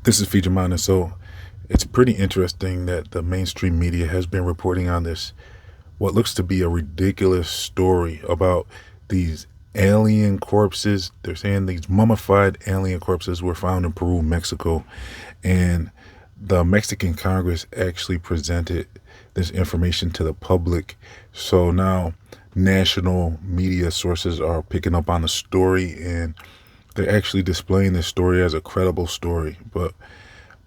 This is Feature Mind, and so it's pretty interesting that the mainstream media has been reporting on this, what looks to be a ridiculous story about these alien corpses. They're saying these mummified alien corpses were found in Peru, Mexico, and the Mexican Congress actually presented this information to the public. So now national media sources are picking up on the story, and they're actually displaying this story as a credible story. But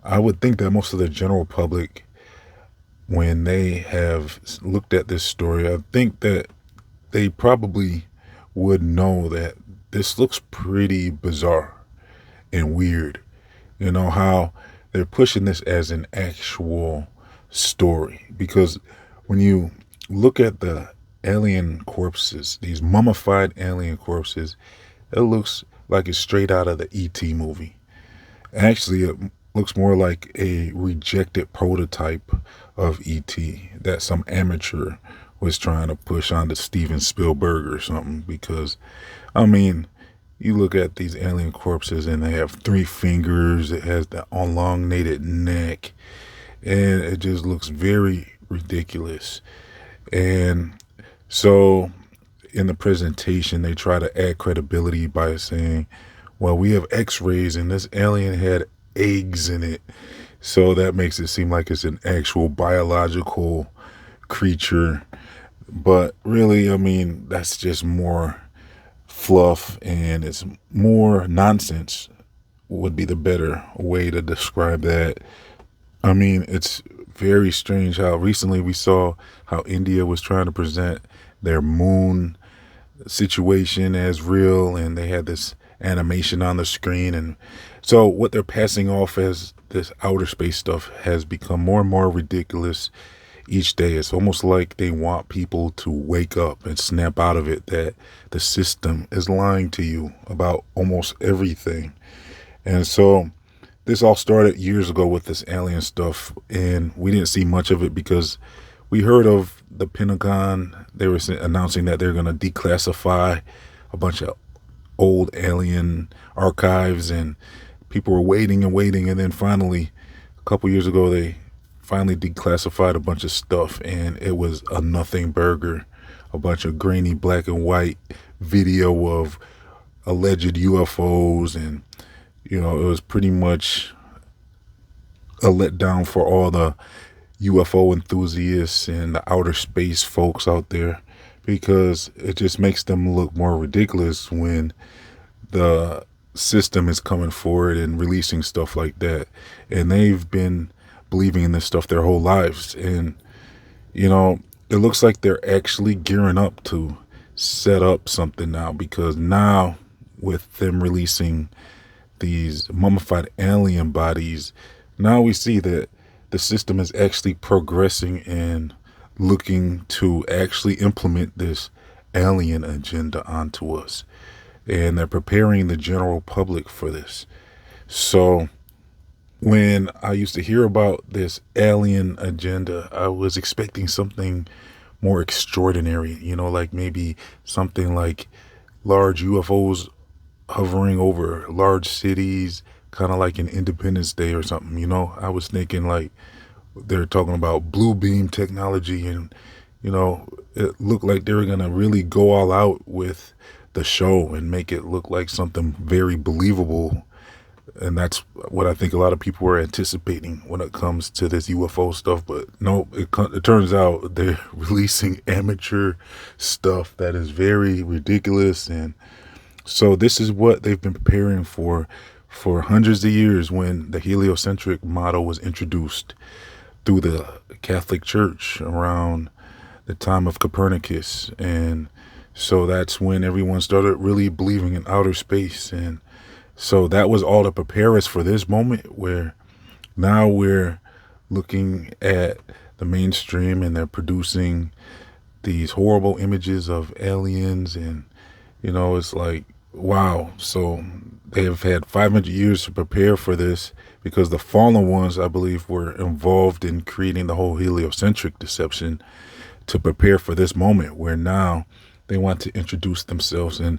I would think that most of the general public, when they have looked at this story, I think that they probably would know that this looks pretty bizarre and weird. You know, how they're pushing this as an actual story. Because when you look at the alien corpses, these mummified alien corpses, it looks like it's straight out of the E.T. movie. Actually, it looks more like a rejected prototype of E.T. that some amateur was trying to push onto Steven Spielberg or something. Because, I mean, you look at these alien corpses and they have 3 fingers, it has the elongated neck, and it just looks very ridiculous. And so in the presentation, they try to add credibility by saying, well, we have x-rays and this alien had eggs in it. So that makes it seem like it's an actual biological creature. But really, I mean, that's just more fluff, and it's more nonsense would be the better way to describe that. I mean, it's very strange how recently we saw how India was trying to present their moon situation as real, and they had this animation on the screen. And so what they're passing off as this outer space stuff has become more and more ridiculous each day. It's almost like they want people to wake up and snap out of it, that the system is lying to you about almost everything. And so this all started years ago with this alien stuff, and we didn't see much of it because we heard of the Pentagon. They were announcing that they're going to declassify a bunch of old alien archives, and people were waiting and waiting. And then finally, a couple years ago, they finally declassified a bunch of stuff, and it was a nothing burger, a bunch of grainy black and white video of alleged UFOs. And, you know, it was pretty much a letdown for all the UFO enthusiasts and the outer space folks out there, because it just makes them look more ridiculous when the system is coming forward and releasing stuff like that. And they've been believing in this stuff their whole lives. And, you know, it looks like they're actually gearing up to set up something now, because now with them releasing these mummified alien bodies, now we see that the system is actually progressing and looking to actually implement this alien agenda onto us. And they're preparing the general public for this. So when I used to hear about this alien agenda, I was expecting something more extraordinary, you know, like maybe something like large UFOs hovering over large cities, kind of like an Independence Day or something. You know, I was thinking like they're talking about blue beam technology, and, you know, it looked like they were going to really go all out with the show and make it look like something very believable. And that's what I think a lot of people were anticipating when it comes to this UFO stuff. But no, it turns out they're releasing amateur stuff that is very ridiculous. And so this is what they've been preparing for hundreds of years, when the heliocentric model was introduced through the Catholic Church around the time of Copernicus. And so that's when everyone started really believing in outer space. And so that was all to prepare us for this moment, where now we're looking at the mainstream and they're producing these horrible images of aliens. And, you know, it's like, wow. So they have had 500 years to prepare for this, because the fallen ones, I believe, were involved in creating the whole heliocentric deception to prepare for this moment, where now they want to introduce themselves. And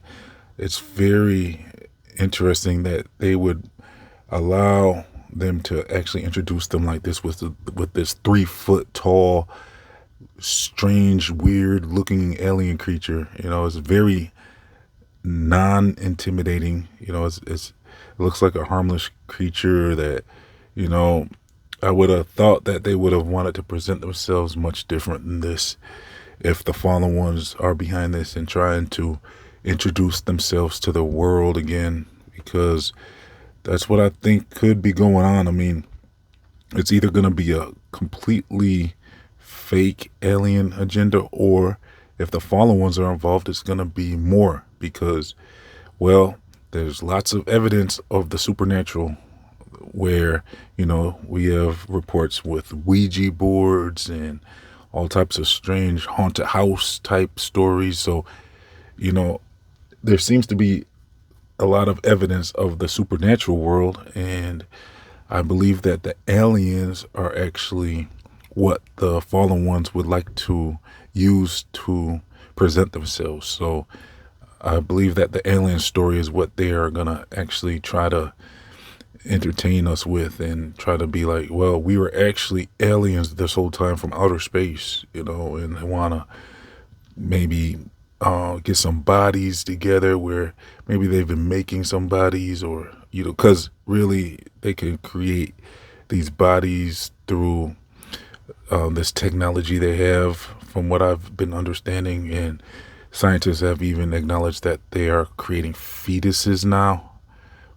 it's very interesting that they would allow them to actually introduce them like this with this 3 foot tall, strange, weird looking alien creature. It's very non-intimidating. It looks like a harmless creature that, you know, I would have thought that they would have wanted to present themselves much different than this if the fallen ones are behind this and trying to introduce themselves to the world again, because that's what I think could be going on. I mean, it's either going to be a completely fake alien agenda, or if the fallen ones are involved, it's going to be more because, well, there's lots of evidence of the supernatural where, we have reports with Ouija boards and all types of strange haunted house type stories. So, there seems to be a lot of evidence of the supernatural world, and I believe that the aliens are actually what the fallen ones would like to use to present themselves. So I believe that the alien story is what they are going to actually try to entertain us with and try to be like, well, we were actually aliens this whole time from outer space, and they want to maybe get some bodies together where maybe they've been making some bodies, or, because really they can create these bodies through this technology they have, from what I've been understanding. And scientists have even acknowledged that they are creating fetuses now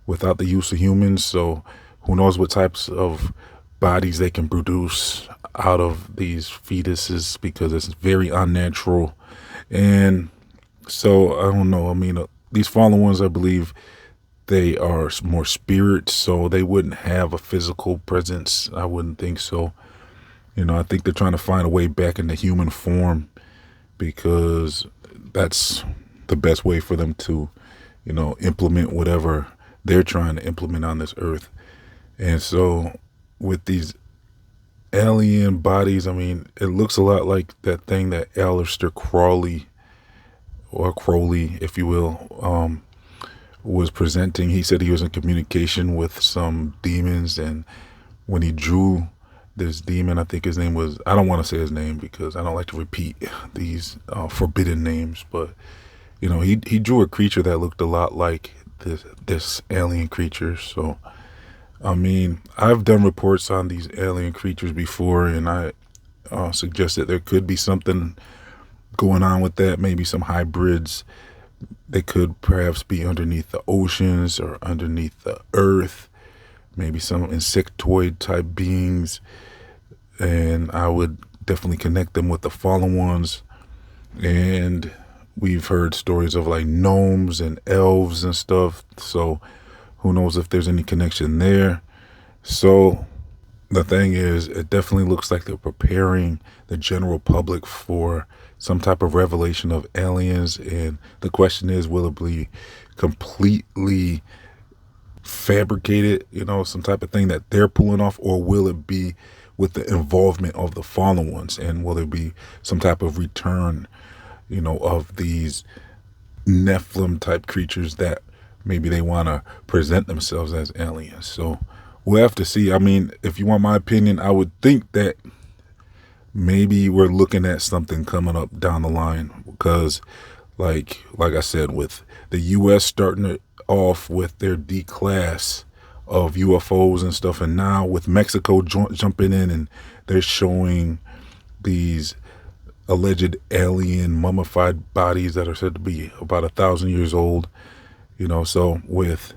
without the use of humans. So who knows what types of bodies they can produce out of these fetuses, because it's very unnatural. And so I don't know. I mean, these fallen ones, I believe they are more spirits, so they wouldn't have a physical presence. I wouldn't think so. I think they're trying to find a way back into human form, because that's the best way for them to, implement whatever they're trying to implement on this earth. And so with these alien bodies, I mean, it looks a lot like that thing that Aleister Crowley, or Crowley, if you will, was presenting. He said he was in communication with some demons, and when he drew this demon, I think his name was, I don't want to say his name because I don't like to repeat these forbidden names, but he drew a creature that looked a lot like this alien creature. So I mean, I've done reports on these alien creatures before, and I suggested there could be something going on with that, maybe some hybrids. They could perhaps be underneath the oceans or underneath the earth, maybe some insectoid type beings, and I would definitely connect them with the fallen ones. And we've heard stories of like gnomes and elves and stuff, so who knows if there's any connection there. So the thing is, it definitely looks like they're preparing the general public for some type of revelation of aliens, and the question is, will it be completely fabricated, some type of thing that they're pulling off, or will it be with the involvement of the fallen ones, and will there be some type of return, of these Nephilim type creatures that maybe they want to present themselves as aliens. So we'll have to see. I mean, if you want my opinion, I would think that maybe we're looking at something coming up down the line, because like I said, with the US starting it off with their D-class of UFOs and stuff, and now with Mexico jumping in, and they're showing these alleged alien mummified bodies that are said to be about 1,000 years old. So with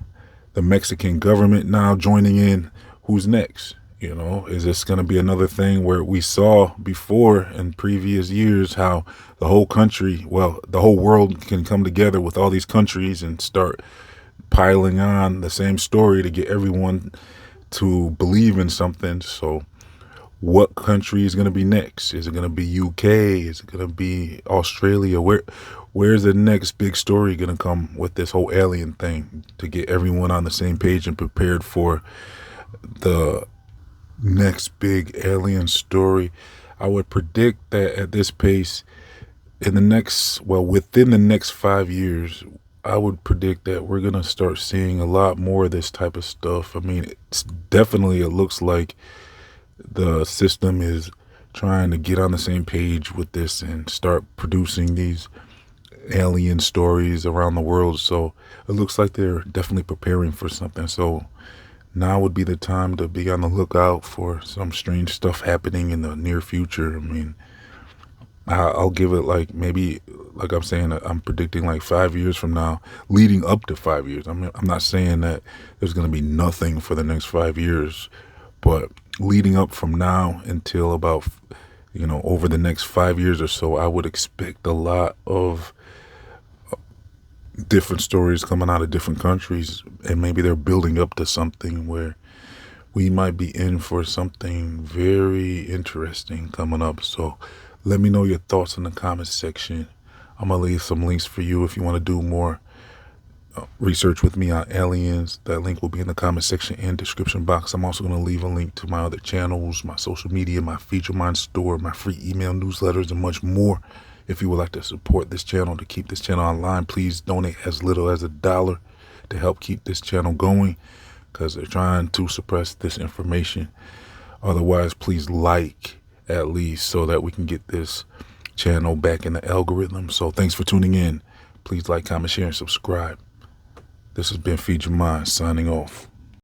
the Mexican government now joining in, who's next? Is this going to be another thing where we saw before in previous years how the whole country, well, the whole world can come together with all these countries and start piling on the same story to get everyone to believe in something? So what country is going to be next? Is it going to be UK? Is it going to be Australia? Where's the next big story going to come with this whole alien thing to get everyone on the same page and prepared for the next big alien story? I would predict that at this pace, within the next 5 years, I would predict that we're gonna start seeing a lot more of this type of stuff. I mean, it's definitely, it looks like the system is trying to get on the same page with this and start producing these alien stories around the world. So it looks like they're definitely preparing for something. So now would be the time to be on the lookout for some strange stuff happening in the near future. I mean, I'll give it like maybe, like I'm saying, I'm predicting like 5 years from now, leading up to 5 years. I'm not saying that there's going to be nothing for the next 5 years, but leading up from now until about, over the next 5 years or so, I would expect a lot of different stories coming out of different countries, and maybe they're building up to something where we might be in for something very interesting coming up. So let me know your thoughts in the comments section. I'm gonna leave some links for you if you want to do more research with me on aliens. That link will be in the comment section and description box. I'm also going to leave a link to my other channels, my social media, my Feature Mind store, my free email newsletters, and much more. If you would like to support this channel, to keep this channel online, please donate as little as $1 to help keep this channel going, because they're trying to suppress this information. Otherwise, please like at least, so that we can get this channel back in the algorithm. So thanks for tuning in. Please like, comment, share, and subscribe. This has been Feed Your Mind, signing off.